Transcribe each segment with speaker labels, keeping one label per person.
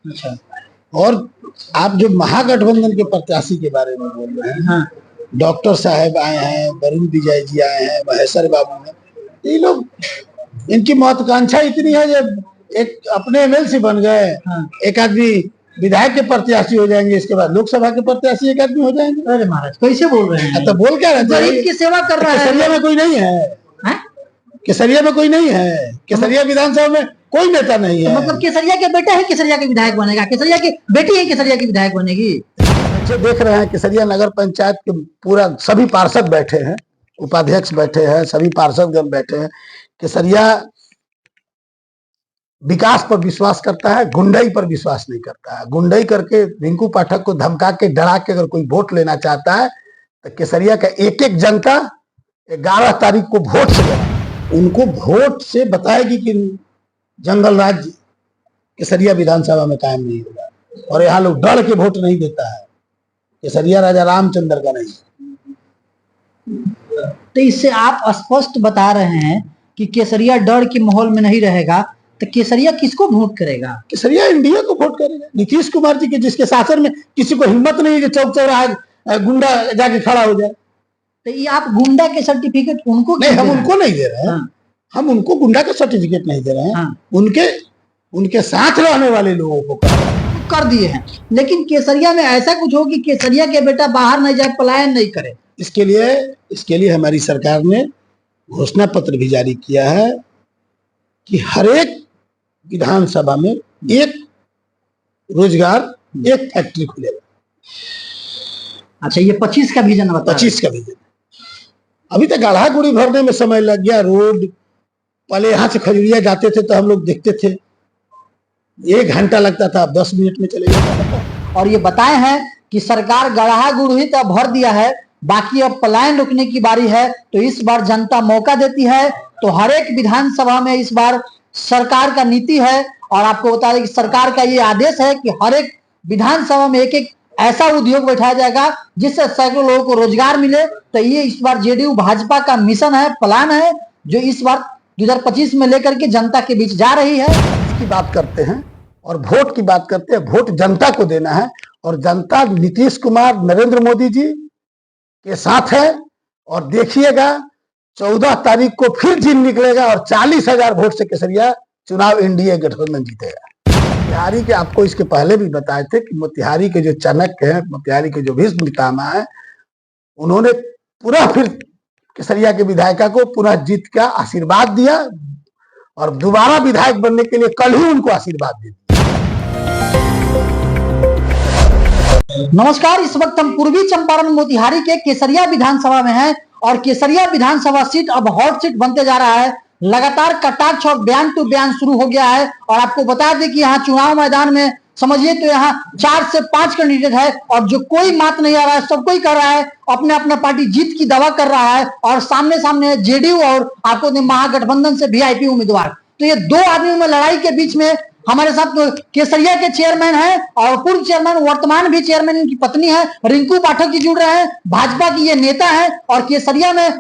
Speaker 1: अच्छा।
Speaker 2: और आप जो महागठबंधन के प्रत्याशी के बारे में बोल रहे हैं,
Speaker 1: हाँ।
Speaker 2: डॉक्टर साहब आए हैं, वरुण विजय जी आए हैं, महेश्वर बाबू हैं, ये लोग, इनकी महत्वाकांक्षा इतनी है जब एक अपने एमएलसी बन गए,
Speaker 1: हाँ।
Speaker 2: एक आदमी विधायक के प्रत्याशी हो जाएंगे, इसके बाद लोकसभा के प्रत्याशी एक आदमी हो जाएंगे।
Speaker 1: अरे महाराज कैसे बोल रहे हैं?
Speaker 2: तो बोल क्या रहे,
Speaker 1: गरीब की सेवा कर रहा है।
Speaker 2: केसरिया में कोई नहीं है, केसरिया में कोई नहीं है, केसरिया विधानसभा में कोई नेता नहीं है।
Speaker 1: तो मतलब केसरिया के बेटा है केसरिया के विधायक बनेगा, केसरिया की बेटी है केसरिया की विधायक बनेगी।
Speaker 2: अच्छे देख रहे हैं केसरिया नगर पंचायत के पूरा सभी पार्षद बैठे हैं, उपाध्यक्ष बैठे हैं, सभी पार्षदगण बैठे हैं। केसरिया विकास पर विश्वास करता है, गुंडई पर विश्वास नहीं करता है। गुंडई करके रिंकू पाठक को धमका के डरा के अगर कोई वोट लेना चाहता है तो केसरिया का एक एक जनता 11 तारीख को वोट से उनको वोट से बताएगी कि जंगल राज केसरिया विधानसभा में कायम नहीं होगा। और यहाँ लोग डर के वोट नहीं देता है, केसरिया राजा रामचंद्र का नहीं।
Speaker 1: तो इससे आप स्पष्ट बता रहे हैं कि केसरिया डर के माहौल में नहीं रहेगा, तो केसरिया किसको वोट करेगा?
Speaker 2: केसरिया एनडीए को वोट करेगा, नीतीश कुमार जी के, जिसके शासन में किसी को हिम्मत नहीं है कि चौक चौराहा गुंडा जाके खड़ा हो जाए।
Speaker 1: तो ये आप गुंडा के सर्टिफिकेट उनको
Speaker 2: नहीं, हम उनको नहीं दे रहे हैं। हाँ। हम उनको गुंडा का सर्टिफिकेट नहीं दे रहे हैं। हाँ। उनके साथ रहने वाले लोगों को
Speaker 1: कर दिए हैं। लेकिन केसरिया में ऐसा कुछ हो कि केसरिया के बेटा बाहर नहीं जाए, पलायन नहीं करे,
Speaker 2: इसके लिए हमारी सरकार ने घोषणा पत्र भी जारी किया है कि हर एक विधानसभा में एक रोजगार, एक फैक्ट्री खुलेगा।
Speaker 1: अच्छा, ये 25 का विजन बता
Speaker 2: 25 का विजन। अभी तक गाढ़ा गुड़ी भरने में समय लग गया। रोड पहले यहाँ से खजुरिया जाते थे तो हम लोग देखते थे 1 घंटा लगता था, अब 10 मिनट में चले जाता था।
Speaker 1: और ये बताए हैं कि सरकार गढ़ा गुड़ ही तो भर दिया है, बाकी अब पलायन रोकने की बारी है। तो इस बार जनता मौका देती है, तो हर एक विधानसभा में इस बार सरकार का नीति है। और आपको बता दें कि सरकार का ये आदेश है कि हर एक विधानसभा में एक एक ऐसा उद्योग बैठाया जाएगा जिससे सैकड़ों लोगों को रोजगार मिले। तो ये इस बार जेडीयू भाजपा का मिशन है, प्लान है, जो इस बार 2025 में लेकर के जनता के बीच जा रही है।
Speaker 2: इसकी बात करते हैं और वोट की बात करते हैं। वोट जनता को देना है और जनता नीतीश कुमार, नरेंद्र मोदी जी के साथ है। और देखिएगा 14 तारीख को फिर जीत निकलेगा और 40,000 वोट से केसरिया चुनाव एनडीए गठबंधन जीतेगा। मोतिहारी के, आपको इसके पहले भी बताए थे कि मोतिहारी के जो चाणक्य हैं, मोतिहारी के जो भीष्म पितामह हैं, उन्होंने पूरा फिर केसरिया के विधायिका को पुनः जीत का आशीर्वाद दिया और दोबारा विधायक बनने के लिए कल ही उनको आशीर्वाद दिया।
Speaker 1: नमस्कार, इस वक्त हम पूर्वी चंपारण मोतिहारी के केसरिया विधानसभा में हैं और केसरिया विधानसभा सीट अब हॉट सीट बनते जा रहा है। लगातार कटाक्ष और बयान टू बयान शुरू हो गया है। और आपको बता दें कि यहाँ चुनाव मैदान में समझिए तो यहाँ 4 से 5 कैंडिडेट है और जो कोई मात नहीं आ रहा है, सब कोई कर रहा है, अपने अपना पार्टी जीत की दावा कर रहा है। और सामने सामने जेडीयू और आपको महागठबंधन से वीआईपी उम्मीदवार। तो ये 2 आदमियों में लड़ाई के बीच में हमारे साथ केसरिया के चेयरमैन हैं और पूर्व चेयरमैन, वर्तमान भी चेयरमैन इनकी पत्नी है, रिंकू पाठक जी जुड़ रहे हैं। भाजपा की ये नेता है और केसरिया में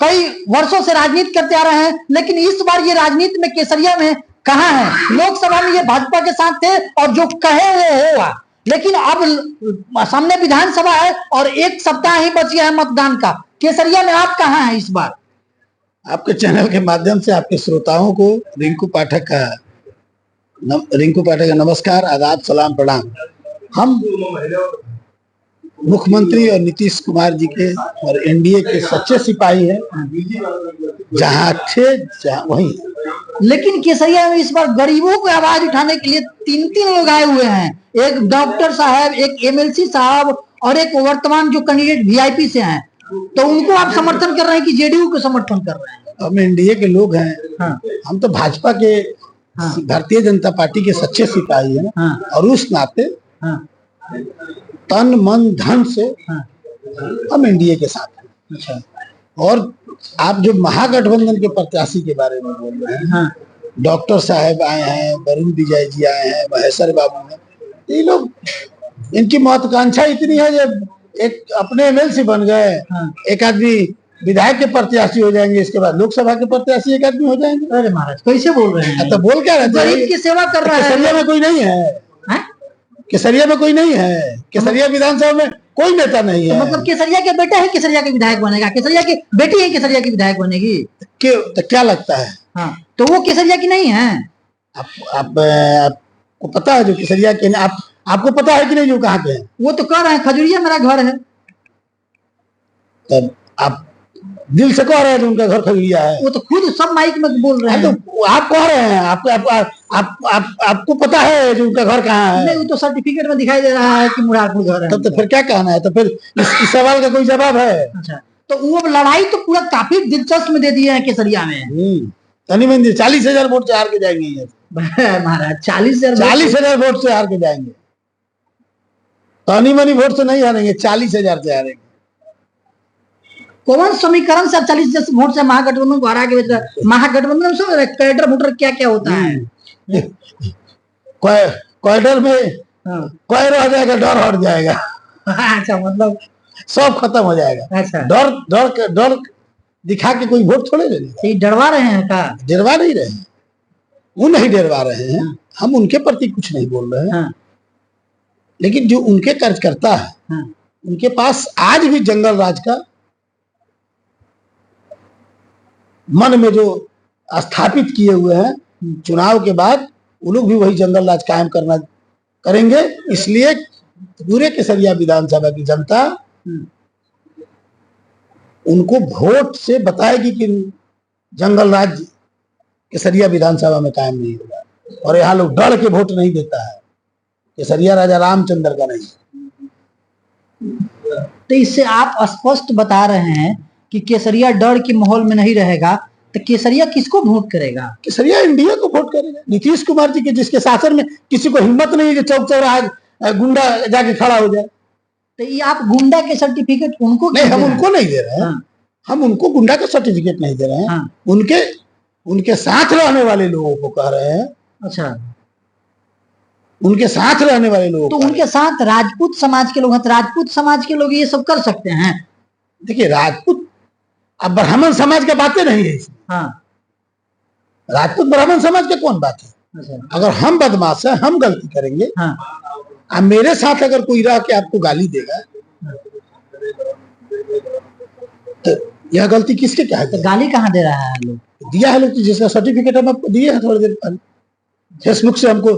Speaker 1: कई वर्षों से राजनीति करते आ रहे हैं। लेकिन इस बार ये राजनीति में केसरिया में कहाँ है? लोकसभा में ये भाजपा के साथ थे और जो कहे वो होगा। लेकिन अब सामने विधानसभा है और 1 सप्ताह ही बच गया है मतदान का। केसरिया में आप कहाँ हैं इस बार?
Speaker 2: आपके चैनल के माध्यम से आपके श्रोताओं को रिंकू पाठक का नमस्कार, आदाब, सलाम, प्रणाम। हम मुख्यमंत्री और नीतीश कुमार जी के और एनडीए के सच्चे सिपाही हैं, जहाँ थे वहीं।
Speaker 1: लेकिन केसरिया में इस बार गरीबों को आवाज उठाने के लिए 3 लोग आए हुए हैं। एक डॉक्टर साहब, एक एमएलसी साहब और एक वर्तमान जो कैंडिडेट वीआईपी से हैं। तो उनको आप समर्थन कर रहे हैं कि जेडीयू को समर्थन कर रहे हैं?
Speaker 2: हम एनडीए के लोग हैं। हाँ। हम तो भाजपा के, हाँ, भारतीय जनता पार्टी के सच्चे सिपाही हैं। हाँ। और उस नाते, हाँ, तन मन धन से, हाँ, हम एनडीए के साथ हैं। अच्छा। और आप जो महागठबंधन के प्रत्याशी के बारे में बोल रहे हैं, हाँ, डॉक्टर साहब आए हैं, वरुण विजय जी आए हैं, महेश्वर बाबू हैं, ये लोग, इनकी महत्वाकांक्षा इतनी है जब एक अपने एमएलसी बन गए, हाँ, एक आदमी विधायक के प्रत्याशी हो जाएंगे, इसके बाद लोकसभा के प्रत्याशी एक आदमी हो जाएंगे।
Speaker 1: अरे महाराज कैसे बोल रहे हैं?
Speaker 2: तो बोल क्या रहे,
Speaker 1: गरीब की सेवा कर रहा है।
Speaker 2: केसरिया में कोई नहीं है, केसरिया में कोई नहीं है, केसरिया विधानसभा में कोई नेता नहीं
Speaker 1: तो
Speaker 2: है।
Speaker 1: मतलब केसरिया के बेटा है केसरिया के विधायक बनेगा, केसरिया की बेटी है केसरिया की विधायक बनेगी?
Speaker 2: तो क्या लगता है?
Speaker 1: हाँ, तो वो केसरिया की नहीं है?
Speaker 2: आपको पता है जो केसरिया के, आपको पता है कि नहीं जो कहाँ के हैं?
Speaker 1: वो तो कह रहे हैं खजुरिया मेरा घर है।
Speaker 2: तब आप दिल से कह रहे हैं कि उनका घर खजुरिया है?
Speaker 1: वो तो खुद सब माइक में बोल रहे हैं।
Speaker 2: तो आप कह रहे हैं, आपको पता है जो उनका घर कहाँ है?
Speaker 1: नहीं, वो तो सर्टिफिकेट में दिखाई दे रहा है कि मुरारपुर घर है।
Speaker 2: तब तो फिर क्या कहना है? तो फिर इस सवाल का कोई जवाब है?
Speaker 1: अच्छा, तो वो लड़ाई तो पूरा काफी दिलचस्प में दे दिए हैं केसरिया में।
Speaker 2: तनी मंदिर 40,000 वोट से हार के जाएंगे ये
Speaker 1: महाराज। 40,000
Speaker 2: 40,000 वोट से हार के जाएंगे। तनी मनी वोट से नहीं हारेंगे, 40,000 से हारेंगे।
Speaker 1: कौन समीकरण से 40 वोट से महागठबंधन को हरा के? महागठबंधन में सब कैडर वोटर क्या क्या होता है?
Speaker 2: क्वार्टर में कोई रह जाएगा, डर हट जाएगा।
Speaker 1: अच्छा, मतलब
Speaker 2: सब खत्म हो जाएगा।
Speaker 1: अच्छा,
Speaker 2: डर दिखा के कोई वोट थोड़े ले लेगा।
Speaker 1: ये डरवा रहे हैं का?
Speaker 2: डरवा नहीं रहे हैं, वो नहीं डरवा रहे हैं। हम उनके प्रति कुछ नहीं बोल रहे हैं। लेकिन जो उनके कार्यकर्ता है, उनके पास आज भी जंगल राज का मन में जो स्थापित किए हुए हैं, चुनाव के बाद वो लोग भी वही जंगल राज कायम करेंगे। इसलिए पूरे केसरिया विधानसभा की जनता उनको वोट से बताएगी कि जंगल राज केसरिया विधानसभा में कायम नहीं होगा। और यहाँ लोग डर के वोट नहीं देता है, केसरिया राजा रामचंद्र का नहीं।
Speaker 1: तो इससे आप स्पष्ट बता रहे हैं कि केसरिया डर के माहौल में नहीं रहेगा, तो केसरिया किसको वोट करेगा?
Speaker 2: केसरिया इंडिया को वोट करेगा। नीतीश कुमार जी के जिसके शासन में किसी को हिम्मत नहीं है कि चौक चौराहा गुंडा जाके खड़ा हो जाए।
Speaker 1: तो ये आप गुंडा के सर्टिफिकेट उनको
Speaker 2: नहीं, हम उनको नहीं दे रहे हैं। हम उनको गुंडा का सर्टिफिकेट नहीं दे रहे हैं। उनके साथ रहने वाले लोगों को कह रहे हैं।
Speaker 1: अच्छा,
Speaker 2: उनके साथ रहने वाले लोग,
Speaker 1: तो उनके साथ राजपूत समाज के लोग हैं, तो राजपूत समाज के लोग ये सब कर सकते हैं?
Speaker 2: देखिए, राजपूत अब ब्राह्मण समाज की बातें नहीं है इसमें। राजपूत ब्राह्मण समाज की कौन बात है?
Speaker 1: अच्छा,
Speaker 2: अगर हम बदमाश है, हम गलती करेंगे, अब मेरे साथ अगर कोई रह के आपको गाली देगा, तो यह गलती किसके क्या है?
Speaker 1: तो गाली कहाँ दे रहा है लोग?
Speaker 2: दिया है लोग, जिसका सर्टिफिकेट हम आपको दिए हैं थोड़ी देर पहले। फेसबुक से हमको